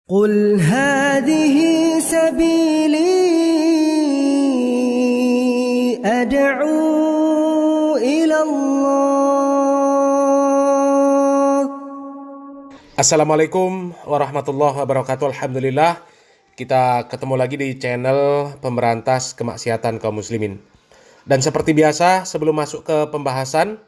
قل هذه سبيلي أدعو إلى الله. Assalamualaikum warahmatullahi wabarakatuh. Alhamdulillah, kita ketemu lagi di channel Pemberantas Kemaksiatan Kaum Muslimin. Dan seperti biasa, sebelum masuk ke pembahasan,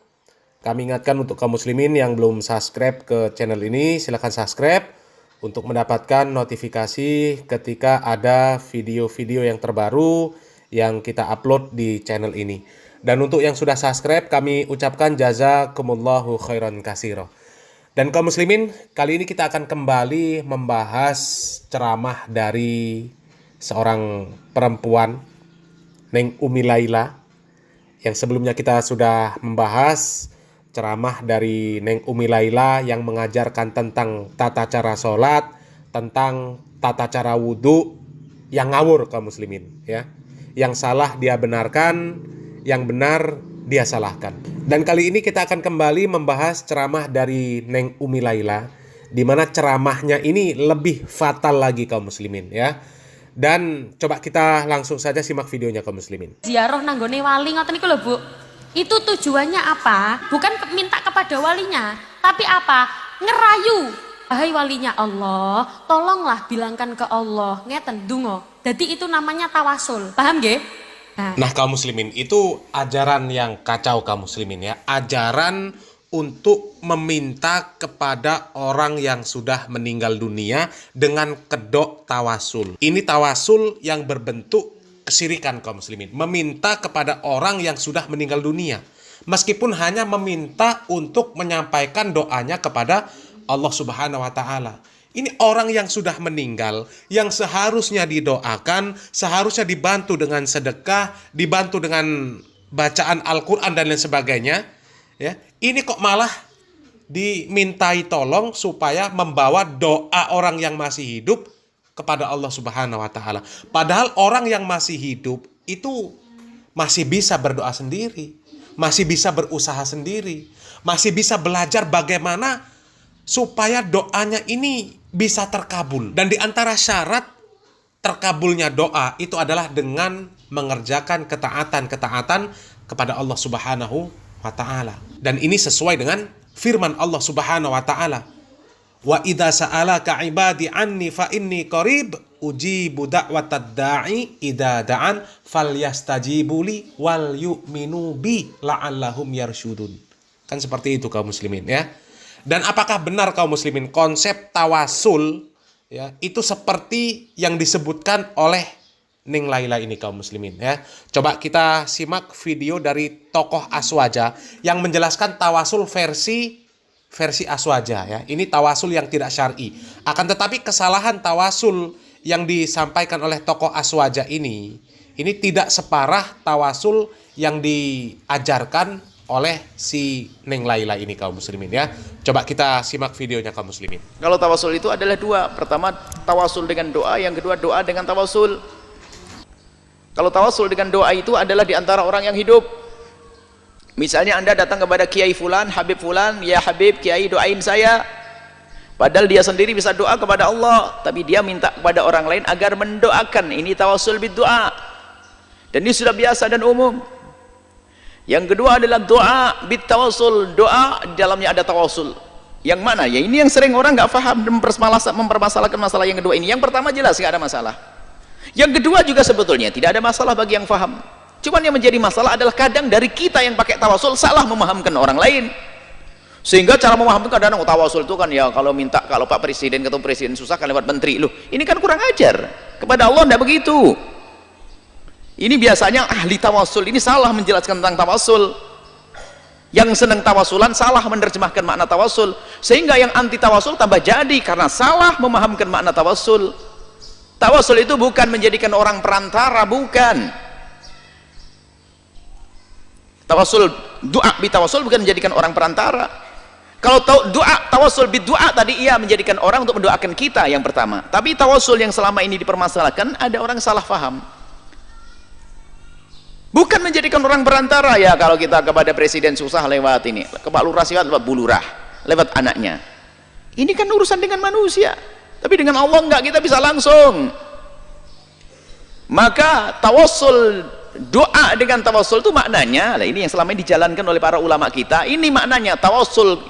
kami ingatkan untuk kaum muslimin yang belum subscribe ke channel ini, silakan subscribe untuk mendapatkan notifikasi ketika ada video-video yang terbaru yang kita upload di channel ini. Dan untuk yang sudah subscribe, kami ucapkan jazakumullahu khairan katsira. Dan kaum muslimin, kali ini kita akan kembali membahas ceramah dari seorang perempuan, Neng Umi Laila, yang sebelumnya kita sudah membahas ceramah dari Neng Umi Laila yang mengajarkan tentang tata cara sholat, tentang tata cara wudhu, yang ngawur kaum muslimin, ya. Yang salah dia benarkan, yang benar dia salahkan. Dan kali ini kita akan kembali membahas ceramah dari Neng Umi Laila, di mana ceramahnya ini lebih fatal lagi kaum muslimin, ya. Dan coba kita langsung saja simak videonya kaum muslimin. Ziarah nanggone wali ngoten niku lho, Bu. Itu tujuannya apa? Bukan minta kepada walinya, tapi apa? Ngerayu. Hai walinya Allah, tolonglah bilangkan ke Allah, ngeten dungo. Jadi itu namanya tawasul. Paham nggih? Nah kaum muslimin, itu ajaran yang kacau kaum muslimin, ya. Ajaran untuk meminta kepada orang yang sudah meninggal dunia dengan kedok tawasul. Ini tawasul yang berbentuk kesyirikan kaum muslimin. Meminta kepada orang yang sudah meninggal dunia. Meskipun hanya meminta untuk menyampaikan doanya kepada Allah Subhanahu wa Ta'ala. Ini orang yang sudah meninggal, yang seharusnya didoakan, seharusnya dibantu dengan sedekah, dibantu dengan bacaan Al-Quran dan lain sebagainya. Ya, ini kok malah dimintai tolong supaya membawa doa orang yang masih hidup kepada Allah Subhanahu wa Ta'ala. Padahal orang yang masih hidup itu masih bisa berdoa sendiri, masih bisa berusaha sendiri, masih bisa belajar bagaimana supaya doanya ini bisa terkabul. Dan di antara syarat terkabulnya doa itu adalah dengan mengerjakan ketaatan-ketaatan kepada Allah Subhanahu wa Ta'ala. Dan ini sesuai dengan firman Allah Subhanahu wa Ta'ala. Wa idza sa'alaka 'ibadi 'anni fa inni qarib ujibu da'watad da'i idza da'an falyastajibuli wal yu'minu bi la'allahum yarsyudun. Kan seperti itu kaum muslimin, ya. Dan apakah benar kaum muslimin konsep tawasul, ya, itu seperti yang disebutkan oleh Neng Laila ini kaum muslimin, ya. Coba kita simak video dari tokoh Aswaja yang menjelaskan tawasul versi Aswaja, ya. Ini tawasul yang tidak syar'i. Akan tetapi kesalahan tawasul yang disampaikan oleh tokoh Aswaja ini tidak separah tawasul yang diajarkan oleh si Neng Laila ini kaum muslimin, ya. Coba kita simak videonya kaum muslimin. Kalau tawasul itu adalah dua. Pertama tawasul dengan doa, yang kedua doa dengan tawasul. Kalau tawasul dengan doa itu adalah di antara orang yang hidup. Misalnya Anda datang kepada Kiai Fulan, Habib Fulan, ya Habib, Kiai doain saya. Padahal dia sendiri bisa doa kepada Allah, tapi dia minta kepada orang lain agar mendoakan. Ini tawasul bid-doa. Dan ini sudah biasa dan umum. Yang kedua adalah doa bit-tawasul. Doa di dalamnya ada tawasul. Yang mana? Ya ini yang sering orang nggak paham dan mempermasalahkan masalah yang kedua ini. Yang pertama jelas nggak ada masalah. Yang kedua juga sebetulnya tidak ada masalah bagi yang paham. Cuman yang menjadi masalah adalah kadang dari kita yang pakai tawasul salah memahamkan orang lain. Sehingga cara memahamkan kadang tawasul itu kan ya kalau Pak Presiden ketemu Presiden susah kan lewat menteri. Loh, ini kan kurang ajar. Kepada Allah tidak begitu. Ini biasanya ahli tawasul ini salah menjelaskan tentang tawasul. Yang senang tawasulan salah menerjemahkan makna tawasul. Sehingga yang anti tawasul tambah jadi karena salah memahamkan makna tawasul. Tawasul itu bukan menjadikan orang perantara, bukan. Tawasul doa bi tawasul bukan menjadikan orang perantara. Kalau doa tawasul bi doa tadi ia menjadikan orang untuk mendoakan kita yang pertama. Tapi tawasul yang selama ini dipermasalahkan ada orang salah faham. Bukan menjadikan orang perantara, ya kalau kita kepada presiden susah lewat ini, ke Pak Lurah lewat Bu Lurah, lewat anaknya. Ini kan urusan dengan manusia. Tapi dengan Allah enggak, kita bisa langsung. Maka tawassul, doa dengan tawassul itu maknanya, nah ini yang selama ini dijalankan oleh para ulama kita, ini maknanya tawassul,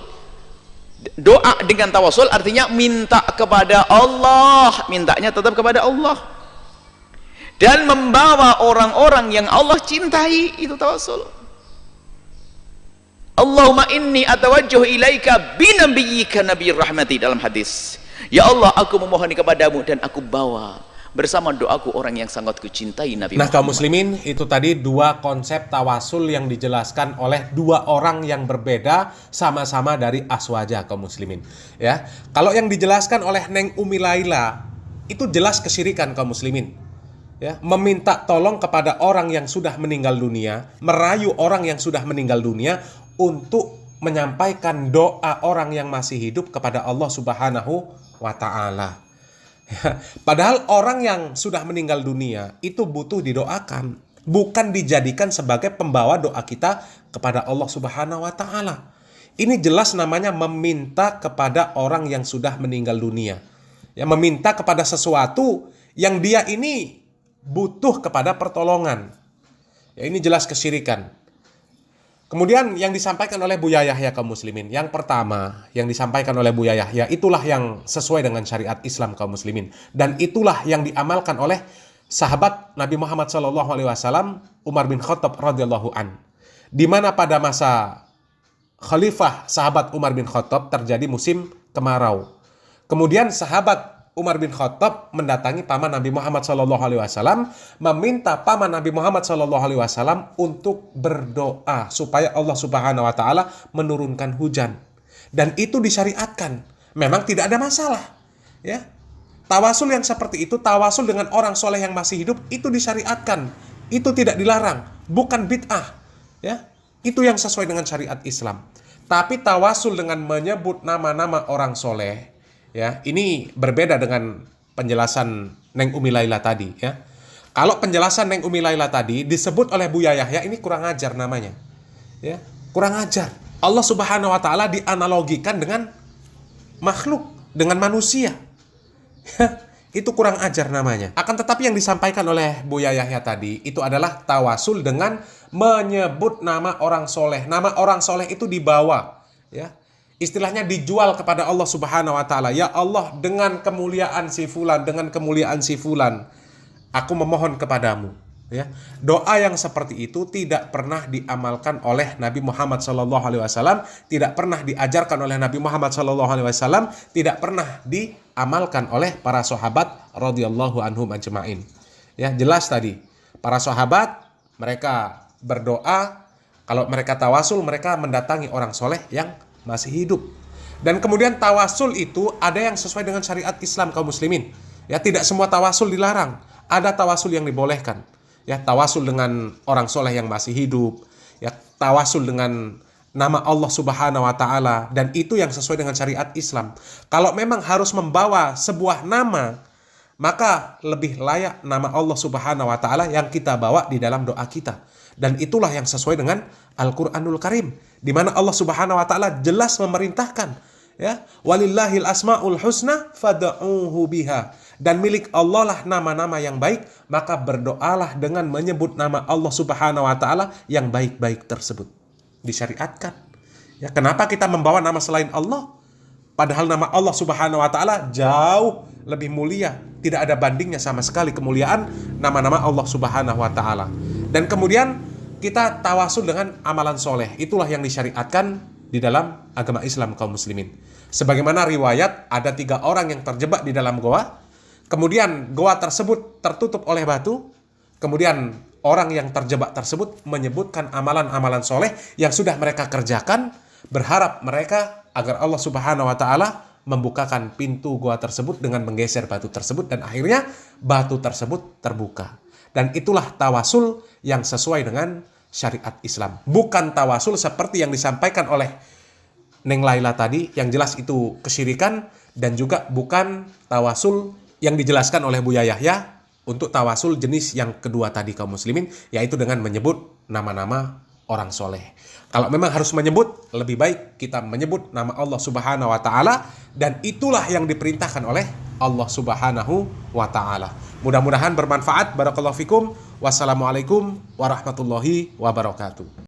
doa dengan tawassul artinya minta kepada Allah, mintanya tetap kepada Allah, dan membawa orang-orang yang Allah cintai, itu tawassul. Allahumma inni atawajjuh ilaika binabiyyika nabiyir rahmati, dalam hadis, ya Allah aku memohon kepadamu dan aku bawa bersama doaku orang yang sangat kucintai Nabi Nah, Muhammad. kaum muslimin, itu tadi dua konsep tawasul yang dijelaskan oleh dua orang yang berbeda, sama-sama dari Aswaja, kaum muslimin. Ya, kalau yang dijelaskan oleh Neng Umi Laila itu jelas kesyirikan, kaum muslimin. Ya, meminta tolong kepada orang yang sudah meninggal dunia, merayu orang yang sudah meninggal dunia untuk menyampaikan doa orang yang masih hidup kepada Allah Subhanahu wa Ta'ala. Padahal orang yang sudah meninggal dunia itu butuh didoakan, bukan dijadikan sebagai pembawa doa kita kepada Allah Subhanahu wa Ta'ala. Ini jelas namanya meminta kepada orang yang sudah meninggal dunia. Ya, meminta kepada sesuatu yang dia ini butuh kepada pertolongan. Ya, ini jelas kesyirikan. Kemudian yang disampaikan oleh Buya Yahya, kaum muslimin, yang pertama yang disampaikan oleh Buya Yahya, itulah yang sesuai dengan syariat Islam, kaum muslimin, dan itulah yang diamalkan oleh sahabat Nabi Muhammad SAW, Umar bin Khattab radhiyallahu an, di mana pada masa khalifah sahabat Umar bin Khattab terjadi musim kemarau. Kemudian sahabat Umar bin Khattab mendatangi paman Nabi Muhammad SAW, meminta paman Nabi Muhammad SAW untuk berdoa supaya Allah Subhanahu wa Ta'ala menurunkan hujan. Dan itu disyariatkan. Memang tidak ada masalah. Ya, tawasul yang seperti itu, tawasul dengan orang soleh yang masih hidup, itu disyariatkan. Itu tidak dilarang, bukan bid'ah. Ya, itu yang sesuai dengan syariat Islam. Tapi tawasul dengan menyebut nama-nama orang soleh, ya, ini berbeda dengan penjelasan Neng Umi Laila tadi, ya. Kalau penjelasan Neng Umi Laila tadi disebut oleh Buya Yahya, ini kurang ajar namanya. Ya, kurang ajar. Allah Subhanahu wa Ta'ala dianalogikan dengan makhluk, dengan manusia. Itu kurang ajar namanya. Akan tetapi yang disampaikan oleh Buya Yahya tadi itu adalah tawasul dengan menyebut nama orang soleh. Nama orang soleh itu dibawa, ya. Istilahnya dijual kepada Allah Subhanahu wa Ta'ala. Ya Allah, dengan kemuliaan si fulan, dengan kemuliaan si fulan, aku memohon kepadamu. Ya, doa yang seperti itu tidak pernah diamalkan oleh Nabi Muhammad SAW, tidak pernah diajarkan oleh Nabi Muhammad SAW, tidak pernah diamalkan oleh para sahabat radhiyallahu anhum ajma'in. Ya, jelas tadi para sahabat mereka berdoa, kalau mereka tawasul mereka mendatangi orang soleh yang masih hidup. Dan kemudian tawasul itu ada yang sesuai dengan syariat Islam, kaum muslimin. Ya, tidak semua tawasul dilarang. Ada tawasul yang dibolehkan. Ya, tawasul dengan orang soleh yang masih hidup. Ya, tawasul dengan nama Allah Subhanahu wa Ta'ala, dan itu yang sesuai dengan syariat Islam. Kalau memang harus membawa sebuah nama, maka lebih layak nama Allah Subhanahu wa Ta'ala yang kita bawa di dalam doa kita. Dan itulah yang sesuai dengan Al-Qur'anul Karim, di mana Allah Subhanahu wa Ta'ala jelas memerintahkan, ya, walillahil asmaul husna fad'uhu biha, dan milik Allah lah nama-nama yang baik, maka berdoalah dengan menyebut nama Allah Subhanahu wa Ta'ala yang baik-baik tersebut. Disyariatkan. Ya, kenapa kita membawa nama selain Allah? Padahal nama Allah Subhanahu wa Ta'ala jauh lebih mulia, tidak ada bandingnya sama sekali kemuliaan nama-nama Allah Subhanahu wa Ta'ala. Dan kemudian kita tawasul dengan amalan soleh. Itulah yang disyariatkan di dalam agama Islam, kaum muslimin. Sebagaimana riwayat, ada 3 orang yang terjebak di dalam goa. Kemudian goa tersebut tertutup oleh batu. Kemudian orang yang terjebak tersebut menyebutkan amalan-amalan soleh yang sudah mereka kerjakan, berharap mereka agar Allah Subhanahu wa Ta'ala membukakan pintu goa tersebut dengan menggeser batu tersebut, dan akhirnya batu tersebut terbuka. Dan itulah tawasul yang sesuai dengan syariat Islam. Bukan tawasul seperti yang disampaikan oleh Neng Laila tadi, yang jelas itu kesyirikan, dan juga bukan tawasul yang dijelaskan oleh Buya Yahya untuk tawasul jenis yang kedua tadi, kaum muslimin, yaitu dengan menyebut nama-nama orang soleh. Kalau memang harus menyebut, lebih baik kita menyebut nama Allah Subhanahu wa Ta'ala, dan itulah yang diperintahkan oleh Allah Subhanahu wa taala. Mudah-mudahan bermanfaat. Barakallahu fikum. Wassalamualaikum warahmatullahi wabarakatuh.